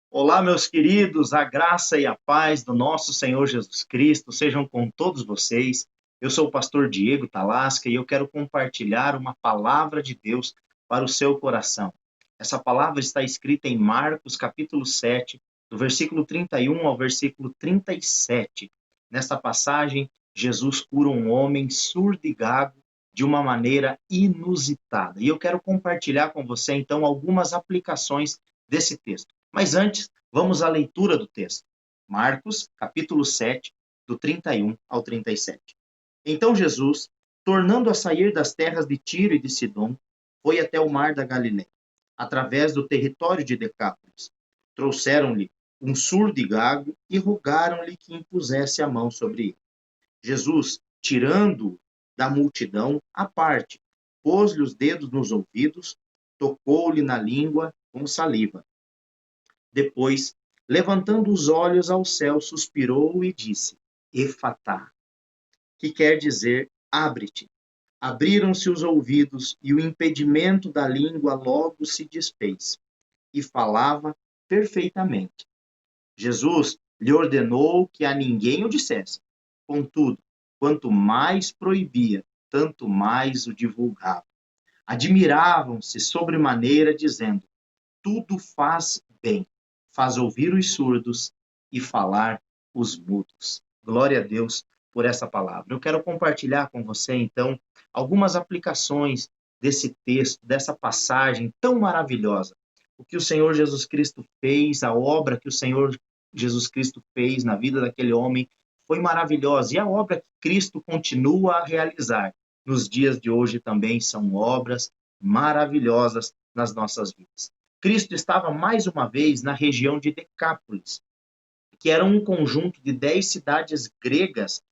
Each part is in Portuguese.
Olá, meus queridos, a graça e a paz do nosso Senhor Jesus Cristo sejam com todos vocês. Eu sou o pastor Diego Talasca e eu quero compartilhar uma palavra de Deus para o seu coração. Essa palavra está escrita em Marcos, capítulo 7, do versículo 31 ao versículo 37. Nesta passagem, Jesus cura um homem surdo e gago de uma maneira inusitada. E eu quero compartilhar com você, então, algumas aplicações desse texto. Mas antes, vamos à leitura do texto. Marcos, capítulo 7, do 31 ao 37. Então Jesus, tornando a sair das terras de Tiro e de Sidom, foi até o mar da Galiléia, através do território de Decápolis. Trouxeram-lhe um surdo e gago e rogaram-lhe que impusesse a mão sobre ele. Jesus, tirando-o da multidão à parte, pôs-lhe os dedos nos ouvidos, tocou-lhe na língua com saliva. Depois, levantando os olhos ao céu, suspirou e disse: Efatá, que quer dizer abre-te. Abriram-se os ouvidos e o impedimento da língua logo se desfez e falava perfeitamente. Jesus lhe ordenou que a ninguém o dissesse. Contudo, quanto mais proibia, tanto mais o divulgava. Admiravam-se sobremaneira, dizendo: tudo faz bem, faz ouvir os surdos e falar os mudos. Glória a Deus por essa palavra. Eu quero compartilhar com você, então, algumas aplicações desse texto, dessa passagem tão maravilhosa. O que o Senhor Jesus Cristo fez, a obra que o Senhor Jesus Cristo fez na vida daquele homem foi maravilhosa. E a obra que Cristo continua a realizar nos dias de hoje também são obras maravilhosas nas nossas vidas. Cristo estava mais uma vez na região de Decápolis, que era um conjunto de 10 cidades gregas,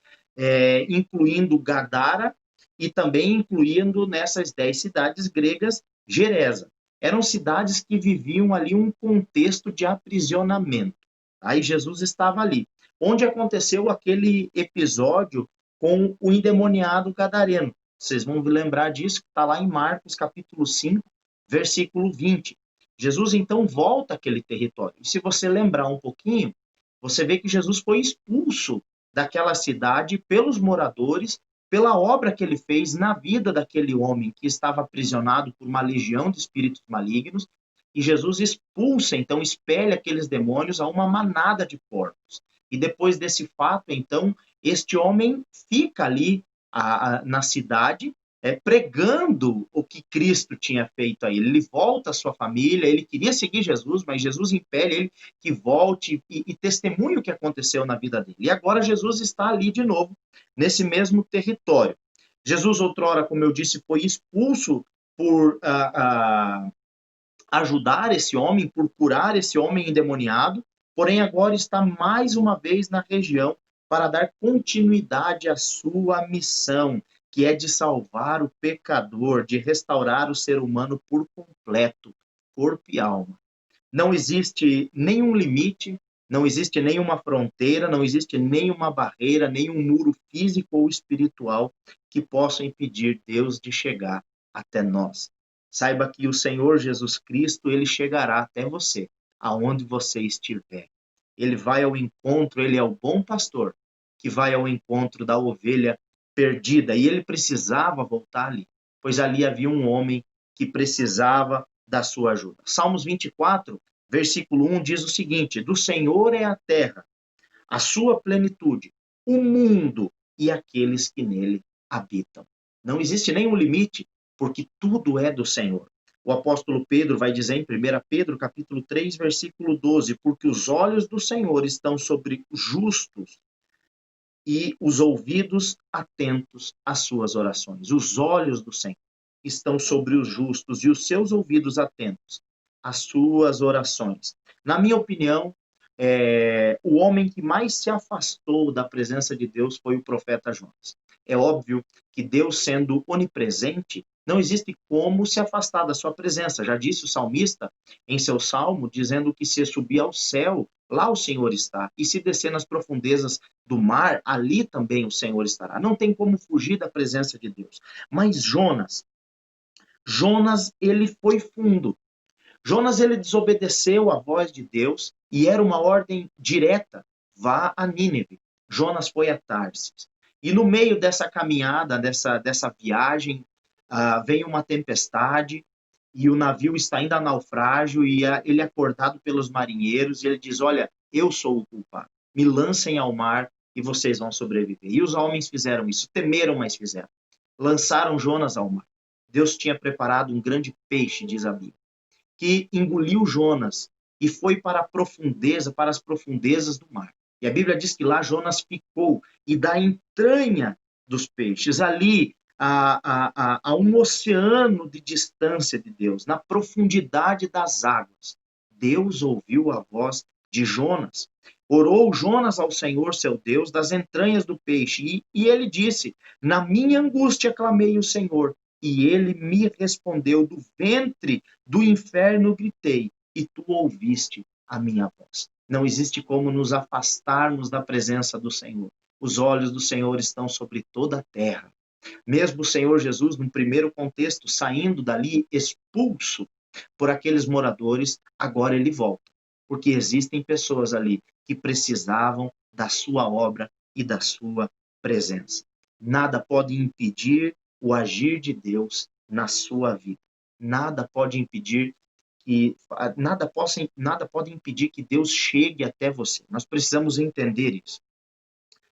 incluindo Gadara e também incluindo nessas 10 cidades gregas Geresa. Eram cidades que viviam ali um contexto de aprisionamento. Aí Jesus estava ali, onde aconteceu aquele episódio com o endemoniado gadareno. Vocês vão lembrar disso, que está lá em Marcos capítulo 5, versículo 20. Jesus então volta àquele território. E se você lembrar um pouquinho, você vê que Jesus foi expulso daquela cidade pelos moradores, pela obra que ele fez na vida daquele homem que estava aprisionado por uma legião de espíritos malignos, e Jesus expulsa, então expele aqueles demônios a uma manada de porcos. E depois desse fato, então, este homem fica ali na cidade, pregando o que Cristo tinha feito a ele. Ele volta à sua família, ele queria seguir Jesus, mas Jesus impele ele que volte e testemunhe o que aconteceu na vida dele. E agora Jesus está ali de novo, nesse mesmo território. Jesus, outrora, como eu disse, foi expulso por ajudar esse homem, por curar esse homem endemoniado, porém agora está mais uma vez na região para dar continuidade à sua missão, que é de salvar o pecador, de restaurar o ser humano por completo, corpo e alma. Não existe nenhum limite, não existe nenhuma fronteira, não existe nenhuma barreira, nenhum muro físico ou espiritual que possa impedir Deus de chegar até nós. Saiba que o Senhor Jesus Cristo, ele chegará até você, aonde você estiver. Ele vai ao encontro, ele é o bom pastor, que vai ao encontro da ovelha perdida. E ele precisava voltar ali, pois ali havia um homem que precisava da sua ajuda. Salmos 24, versículo 1 diz o seguinte: do Senhor é a terra, a sua plenitude, o mundo e aqueles que nele habitam. Não existe nenhum limite, porque tudo é do Senhor. O apóstolo Pedro vai dizer em 1 Pedro, capítulo 3, versículo 12, porque os olhos do Senhor estão sobre os justos e os ouvidos atentos às suas orações. Os olhos do Senhor estão sobre os justos e os seus ouvidos atentos às suas orações. Na minha opinião, o homem que mais se afastou da presença de Deus foi o profeta Jonas. É óbvio que Deus, sendo onipresente, não existe como se afastar da sua presença. Já disse o salmista em seu salmo, dizendo que se subir ao céu, lá o Senhor está. E se descer nas profundezas do mar, ali também o Senhor estará. Não tem como fugir da presença de Deus. Mas Jonas, ele foi fundo. Jonas, ele desobedeceu à voz de Deus e era uma ordem direta: vá a Nínive. Jonas foi a Tarsis. E no meio dessa caminhada, dessa viagem, veio uma tempestade e o navio está indo a naufrágio e ele é acordado pelos marinheiros e ele diz: olha, eu sou o culpado. Me lancem ao mar e vocês vão sobreviver. E os homens fizeram isso, temeram, mas fizeram. Lançaram Jonas ao mar. Deus tinha preparado um grande peixe, diz a Bíblia, que engoliu Jonas e foi para a profundeza, para as profundezas do mar. E a Bíblia diz que lá Jonas ficou, e da entranha dos peixes, ali a um oceano de distância de Deus, na profundidade das águas, Deus ouviu a voz de Jonas. Orou Jonas ao Senhor, seu Deus, das entranhas do peixe, e ele disse: na minha angústia clamei o Senhor, e ele me respondeu: do ventre do inferno gritei, e tu ouviste a minha voz. Não existe como nos afastarmos da presença do Senhor. Os olhos do Senhor estão sobre toda a terra. Mesmo o Senhor Jesus, num primeiro contexto, saindo dali expulso por aqueles moradores, agora ele volta. Porque existem pessoas ali que precisavam da sua obra e da sua presença. Nada pode impedir o agir de Deus na sua vida. Nada pode impedir nada pode impedir que Deus chegue até você. Nós precisamos entender isso.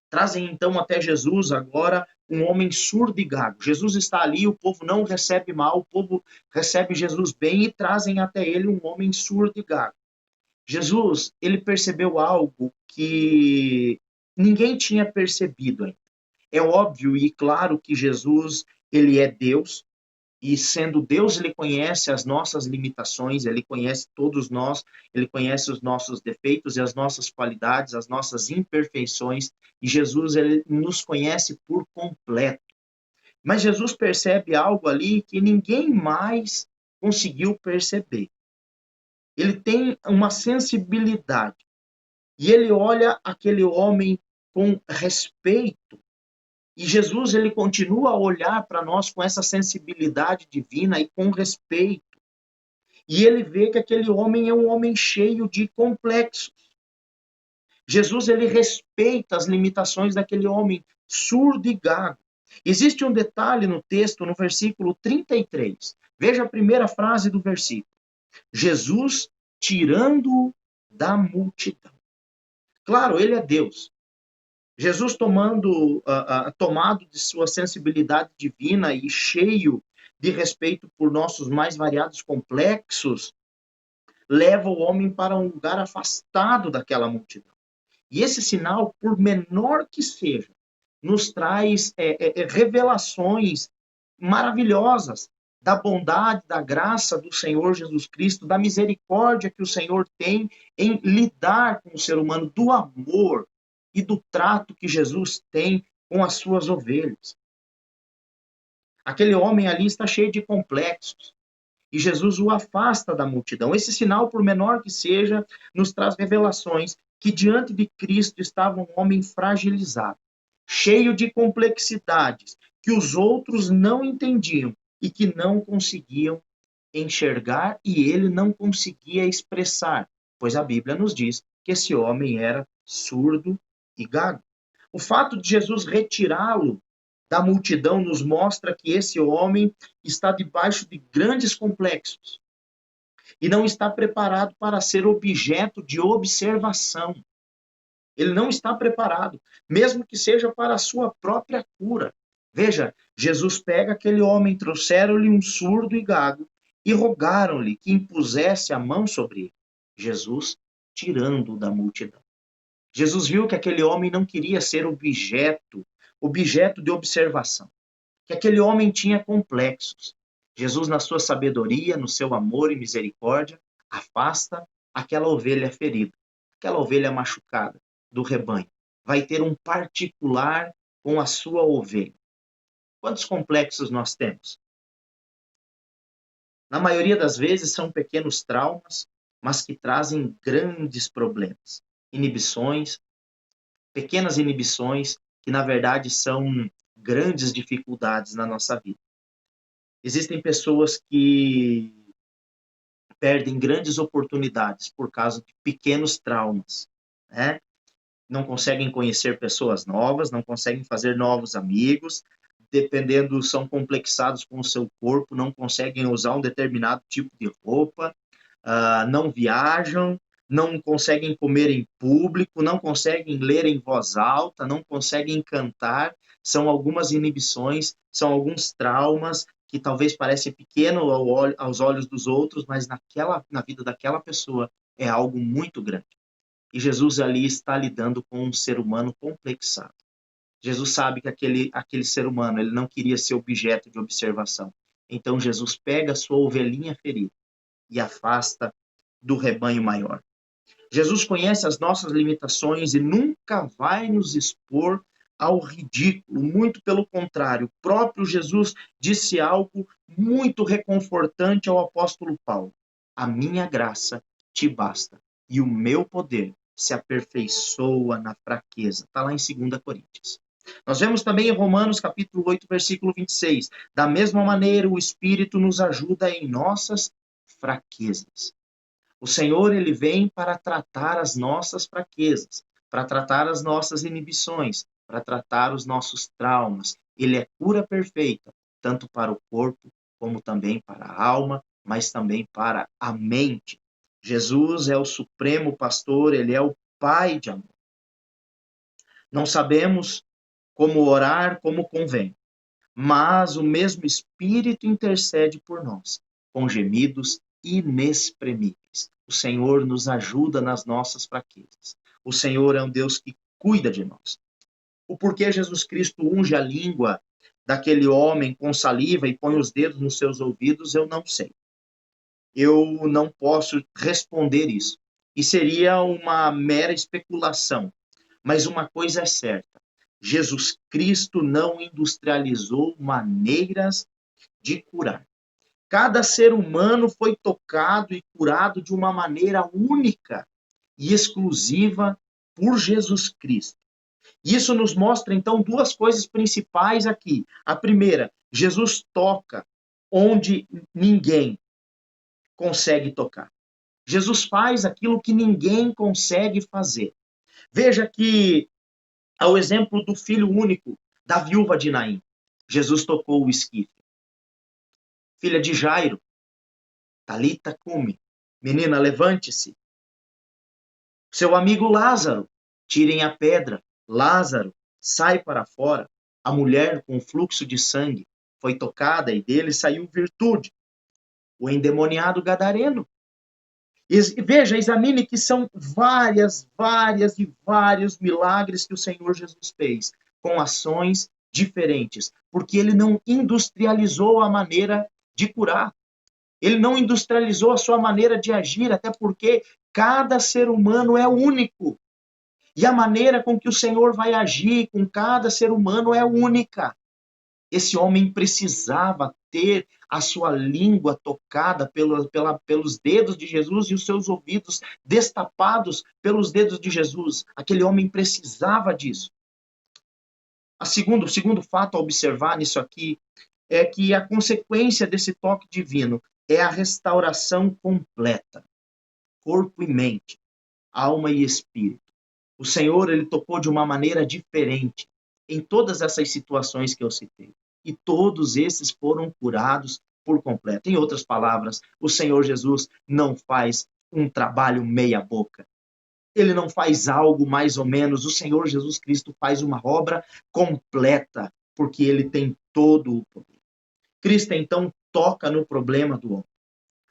Trazem então até Jesus agora um homem surdo e gago. Jesus está ali, o povo não recebe mal, o povo recebe Jesus bem e trazem até ele um homem surdo e gago. Jesus, ele percebeu algo que ninguém tinha percebido ainda. É óbvio e claro que Jesus, ele é Deus, e sendo Deus, ele conhece as nossas limitações, ele conhece todos nós, ele conhece os nossos defeitos e as nossas qualidades, as nossas imperfeições, e Jesus, ele nos conhece por completo. Mas Jesus percebe algo ali que ninguém mais conseguiu perceber. Ele tem uma sensibilidade, e ele olha aquele homem com respeito. E Jesus, ele continua a olhar para nós com essa sensibilidade divina e com respeito. E ele vê que aquele homem é um homem cheio de complexos. Jesus, ele respeita as limitações daquele homem surdo e gago. Existe um detalhe no texto, no versículo 33. Veja a primeira frase do versículo. Jesus tirando-o da multidão. Claro, ele é Deus. Jesus, tomado de sua sensibilidade divina e cheio de respeito por nossos mais variados complexos, leva o homem para um lugar afastado daquela multidão. E esse sinal, por menor que seja, nos traz revelações maravilhosas da bondade, da graça do Senhor Jesus Cristo, da misericórdia que o Senhor tem em lidar com o ser humano, do amor e do trato que Jesus tem com as suas ovelhas. Aquele homem ali está cheio de complexos e Jesus o afasta da multidão. Esse sinal, por menor que seja, nos traz revelações que diante de Cristo estava um homem fragilizado, cheio de complexidades que os outros não entendiam e que não conseguiam enxergar e ele não conseguia expressar, pois a Bíblia nos diz que esse homem era surdo e gago. O fato de Jesus retirá-lo da multidão nos mostra que esse homem está debaixo de grandes complexos e não está preparado para ser objeto de observação. Ele não está preparado, mesmo que seja para a sua própria cura. Veja, Jesus pega aquele homem, trouxeram-lhe um surdo e gago e rogaram-lhe que impusesse a mão sobre ele. Jesus tirando-o da multidão. Jesus viu que aquele homem não queria ser objeto de observação, que aquele homem tinha complexos. Jesus, na sua sabedoria, no seu amor e misericórdia, afasta aquela ovelha ferida, aquela ovelha machucada do rebanho. Vai ter um particular com a sua ovelha. Quantos complexos nós temos? Na maioria das vezes são pequenos traumas, mas que trazem grandes problemas. Inibições, pequenas inibições que na verdade são grandes dificuldades na nossa vida. Existem pessoas que perdem grandes oportunidades por causa de pequenos traumas, né? Não conseguem conhecer pessoas novas, não conseguem fazer novos amigos, dependendo, são complexados com o seu corpo, não conseguem usar um determinado tipo de roupa, não viajam, não conseguem comer em público, não conseguem ler em voz alta, não conseguem cantar. São algumas inibições, são alguns traumas que talvez parecem pequenos aos olhos dos outros, mas na vida daquela pessoa é algo muito grande. E Jesus ali está lidando com um ser humano complexado. Jesus sabe que aquele ser humano ele não queria ser objeto de observação. Então Jesus pega a sua ovelhinha ferida e afasta do rebanho maior. Jesus conhece as nossas limitações e nunca vai nos expor ao ridículo, muito pelo contrário. O próprio Jesus disse algo muito reconfortante ao apóstolo Paulo: a minha graça te basta e o meu poder se aperfeiçoa na fraqueza. Está lá em 2 Coríntios. Nós vemos também em Romanos capítulo 8, versículo 26. Da mesma maneira, o Espírito nos ajuda em nossas fraquezas. O Senhor, ele vem para tratar as nossas fraquezas, para tratar as nossas inibições, para tratar os nossos traumas. Ele é cura perfeita, tanto para o corpo, como também para a alma, mas também para a mente. Jesus é o supremo pastor, ele é o Pai de amor. Não sabemos como orar como convém, mas o mesmo Espírito intercede por nós, com gemidos inexprimíveis. O Senhor nos ajuda nas nossas fraquezas. O Senhor é um Deus que cuida de nós. O porquê Jesus Cristo unge a língua daquele homem com saliva e põe os dedos nos seus ouvidos, eu não sei. Eu não posso responder isso. E seria uma mera especulação. Mas uma coisa é certa: Jesus Cristo não industrializou maneiras de curar. Cada ser humano foi tocado e curado de uma maneira única e exclusiva por Jesus Cristo. Isso nos mostra, então, duas coisas principais aqui. A primeira, Jesus toca onde ninguém consegue tocar. Jesus faz aquilo que ninguém consegue fazer. Veja que, ao exemplo do filho único da viúva de Naim, Jesus tocou o esquife. Filha de Jairo, Talita cumi, menina, levante-se. Seu amigo Lázaro, tirem a pedra. Lázaro, sai para fora. A mulher com fluxo de sangue foi tocada e dele saiu virtude. O endemoniado gadareno. Veja, examine que são vários milagres que o Senhor Jesus fez, com ações diferentes, porque ele não industrializou a maneira de curar. Ele não industrializou a sua maneira de agir, até porque cada ser humano é único. E a maneira com que o Senhor vai agir com cada ser humano é única. Esse homem precisava ter a sua língua tocada pelos dedos de Jesus e os seus ouvidos destapados pelos dedos de Jesus. Aquele homem precisava disso. O segundo fato a observar nisso aqui é que a consequência desse toque divino é a restauração completa, corpo e mente, alma e espírito. O Senhor, ele tocou de uma maneira diferente em todas essas situações que eu citei. E todos esses foram curados por completo. Em outras palavras, o Senhor Jesus não faz um trabalho meia boca. Ele não faz algo mais ou menos. O Senhor Jesus Cristo faz uma obra completa, porque ele tem todo o poder. Cristo, então, toca no problema do homem.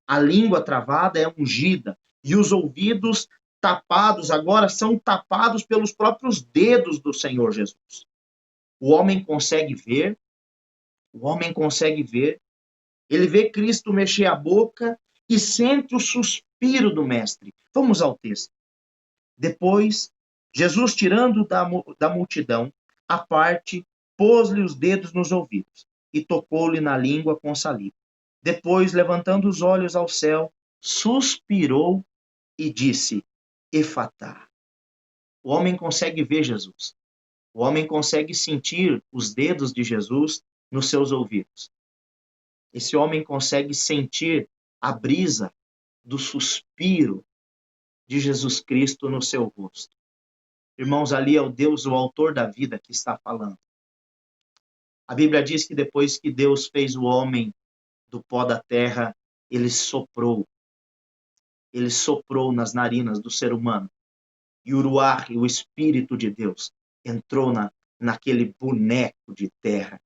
A língua travada é ungida e os ouvidos tapados agora são tapados pelos próprios dedos do Senhor Jesus. O homem consegue ver, ele vê Cristo mexer a boca e sente o suspiro do Mestre. Vamos ao texto. Depois, Jesus, tirando da multidão a parte, pôs-lhe os dedos nos ouvidos e tocou-lhe na língua com saliva. Depois, levantando os olhos ao céu, suspirou e disse: Efatá. O homem consegue ver Jesus. O homem consegue sentir os dedos de Jesus nos seus ouvidos. Esse homem consegue sentir a brisa do suspiro de Jesus Cristo no seu rosto. Irmãos, ali é o Deus, o autor da vida, que está falando. A Bíblia diz que depois que Deus fez o homem do pó da terra, ele soprou nas narinas do ser humano. E o ruach, o Espírito de Deus, entrou naquele boneco de terra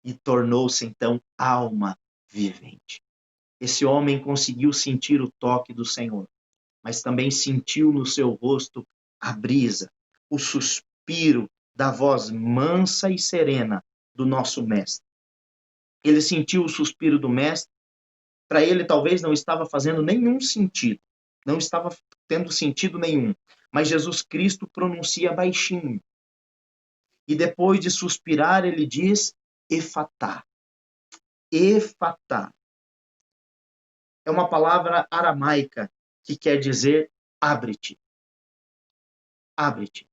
e tornou-se então alma vivente. Esse homem conseguiu sentir o toque do Senhor, mas também sentiu no seu rosto a brisa, o suspiro da voz mansa e serena do nosso mestre. Ele sentiu o suspiro do mestre. Para ele talvez não estava fazendo nenhum sentido, não estava tendo sentido nenhum, mas Jesus Cristo pronuncia baixinho. E depois de suspirar, ele diz, efatá. Efatá. É uma palavra aramaica que quer dizer abre-te. Abre-te.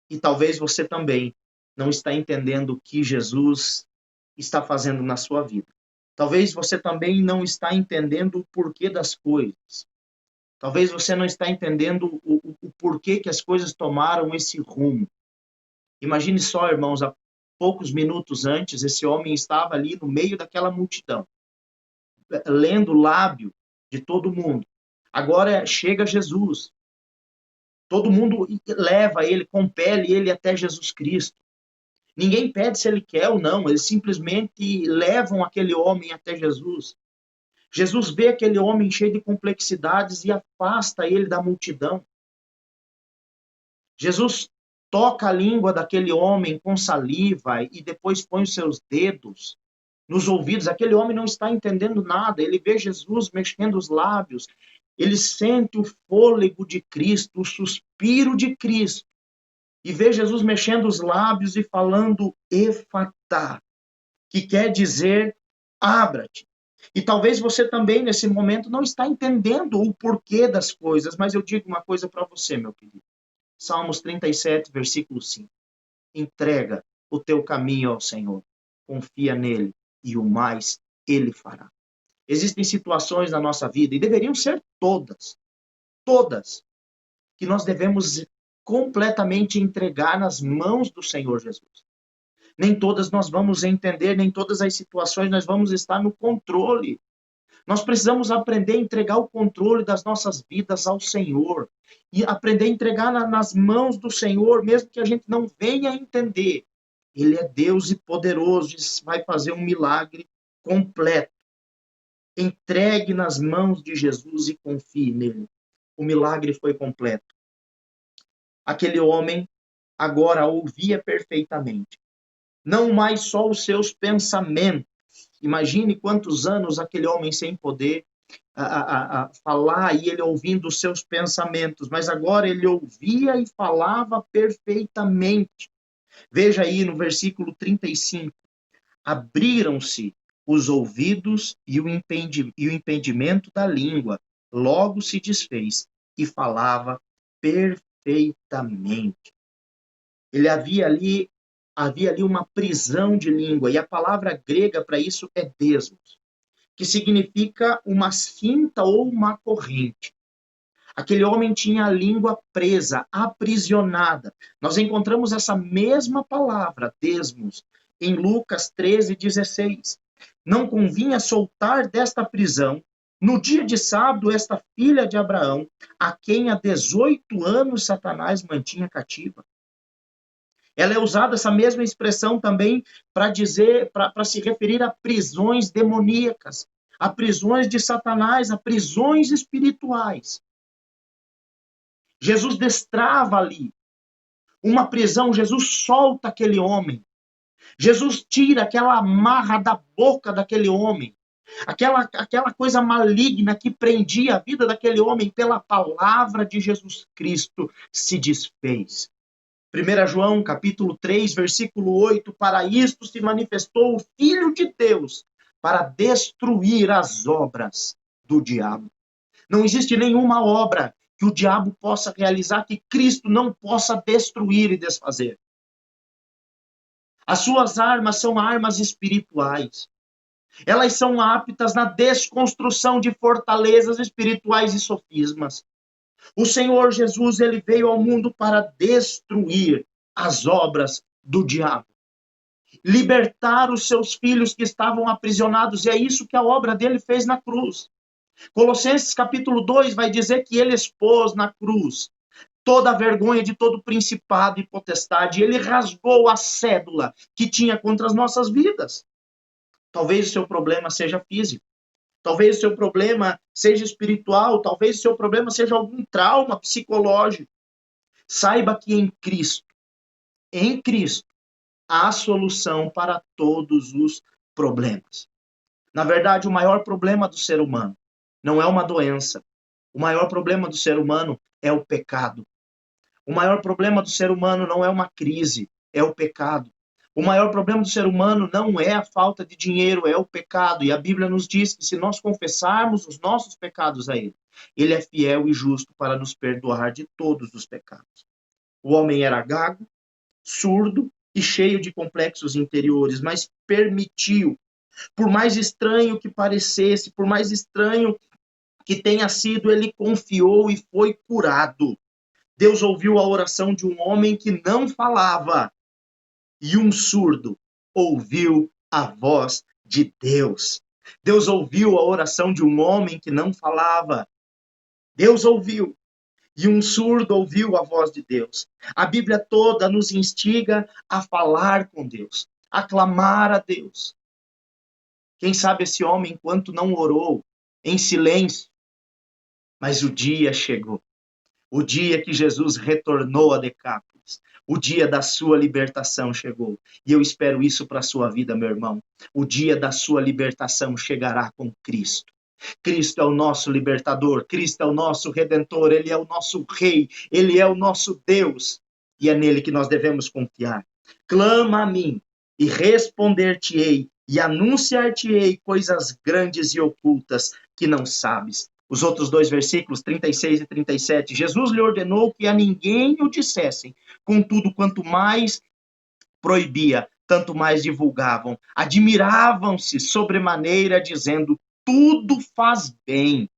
E talvez você também não está entendendo o que Jesus está fazendo na sua vida. Talvez você também não está entendendo o porquê das coisas. Talvez você não está entendendo o porquê que as coisas tomaram esse rumo. Imagine só, irmãos, há poucos minutos antes, esse homem estava ali no meio daquela multidão, lendo o lábio de todo mundo. Agora chega Jesus. Todo mundo leva ele, compele ele até Jesus Cristo. Ninguém pede se ele quer ou não, eles simplesmente levam aquele homem até Jesus. Jesus vê aquele homem cheio de complexidades e afasta ele da multidão. Jesus toca a língua daquele homem com saliva e depois põe os seus dedos nos ouvidos. Aquele homem não está entendendo nada. Ele vê Jesus mexendo os lábios. Ele sente o fôlego de Cristo, o suspiro de Cristo. E vê Jesus mexendo os lábios e falando efatá, que quer dizer abra-te. E talvez você também, nesse momento, não está entendendo o porquê das coisas, mas eu digo uma coisa para você, meu querido. Salmos 37, versículo 5. Entrega o teu caminho ao Senhor, confia nele e o mais ele fará. Existem situações na nossa vida, e deveriam ser todas, que nós devemos completamente entregar nas mãos do Senhor Jesus. Nem todas nós vamos entender, nem todas as situações nós vamos estar no controle. Nós precisamos aprender a entregar o controle das nossas vidas ao Senhor. E aprender a entregar nas mãos do Senhor, mesmo que a gente não venha entender. Ele é Deus e poderoso, e vai fazer um milagre completo. Entregue nas mãos de Jesus e confie nele. O milagre foi completo. Aquele homem agora ouvia perfeitamente. Não mais só os seus pensamentos. Imagine quantos anos aquele homem sem poder falar e ele ouvindo os seus pensamentos, mas agora ele ouvia e falava perfeitamente. Veja aí no versículo 35. Abriram-se os ouvidos e o impedimento da língua logo se desfez e falava perfeitamente. Ele havia ali uma prisão de língua, e a palavra grega para isso é desmos, que significa uma cinta ou uma corrente. Aquele homem tinha a língua presa, aprisionada. Nós encontramos essa mesma palavra, desmos, em Lucas 13:16. Não convinha soltar desta prisão, no dia de sábado, esta filha de Abraão, a quem há 18 anos Satanás mantinha cativa. Ela é usada, essa mesma expressão também, para se referir a prisões demoníacas, a prisões de Satanás, a prisões espirituais. Jesus destrava ali uma prisão, Jesus solta aquele homem. Jesus tira aquela amarra da boca daquele homem. Aquela coisa maligna que prendia a vida daquele homem pela palavra de Jesus Cristo se desfez. 1 João, capítulo 3, versículo 8, para isto se manifestou o Filho de Deus, para destruir as obras do diabo. Não existe nenhuma obra que o diabo possa realizar que Cristo não possa destruir e desfazer. As suas armas são armas espirituais. Elas são aptas na desconstrução de fortalezas espirituais e sofismas. O Senhor Jesus, ele veio ao mundo para destruir as obras do diabo, libertar os seus filhos que estavam aprisionados, e é isso que a obra dele fez na cruz. Colossenses capítulo 2 vai dizer que ele expôs na cruz toda a vergonha de todo principado e potestade, ele rasgou a cédula que tinha contra as nossas vidas. Talvez o seu problema seja físico, talvez o seu problema seja espiritual, talvez o seu problema seja algum trauma psicológico. Saiba que em Cristo, há solução para todos os problemas. Na verdade, o maior problema do ser humano não é uma doença. O maior problema do ser humano é o pecado. O maior problema do ser humano não é uma crise, é o pecado. O maior problema do ser humano não é a falta de dinheiro, é o pecado. E a Bíblia nos diz que se nós confessarmos os nossos pecados a Ele, Ele é fiel e justo para nos perdoar de todos os pecados. O homem era gago, surdo e cheio de complexos interiores, mas permitiu, por mais estranho que parecesse, por mais estranho que tenha sido, ele confiou e foi curado. Deus ouviu a oração de um homem que não falava, e um surdo ouviu a voz de Deus. Deus ouviu a oração de um homem que não falava. Deus ouviu. E um surdo ouviu a voz de Deus. A Bíblia toda nos instiga a falar com Deus, a clamar a Deus. Quem sabe esse homem, enquanto não orou, em silêncio, mas o dia chegou. O dia que Jesus retornou a Decápolis, o dia da sua libertação chegou. E eu espero isso para a sua vida, meu irmão. O dia da sua libertação chegará com Cristo. Cristo é o nosso libertador, Cristo é o nosso redentor, Ele é o nosso rei, Ele é o nosso Deus. E é nele que nós devemos confiar. Clama a mim e responder-te-ei e anunciar-te-ei coisas grandes e ocultas que não sabes. Os outros dois versículos, 36 e 37, Jesus lhe ordenou que a ninguém o dissessem. Contudo, quanto mais proibia, tanto mais divulgavam. Admiravam-se sobremaneira, dizendo: tudo faz bem,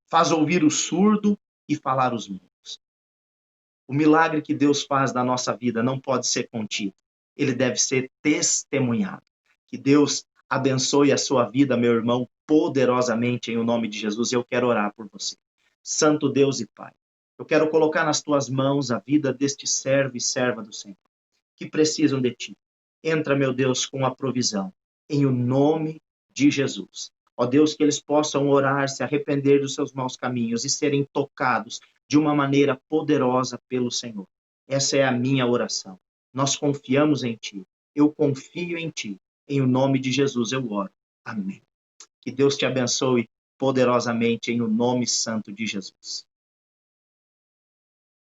faz ouvir o surdo e falar os mudos. O milagre que Deus faz na nossa vida não pode ser contido. Ele deve ser testemunhado. Que Deus abençoe a sua vida, meu irmão, poderosamente em o nome de Jesus. Eu quero orar por você. Santo Deus e Pai, eu quero colocar nas tuas mãos a vida deste servo e serva do Senhor, que precisam de ti. Entra, meu Deus, com a provisão, em o nome de Jesus. Ó Deus, que eles possam orar, se arrepender dos seus maus caminhos e serem tocados de uma maneira poderosa pelo Senhor. Essa é a minha oração. Nós confiamos em Ti. Eu confio em Ti. Em o nome de Jesus eu oro. Amém. Que Deus te abençoe poderosamente em o nome santo de Jesus.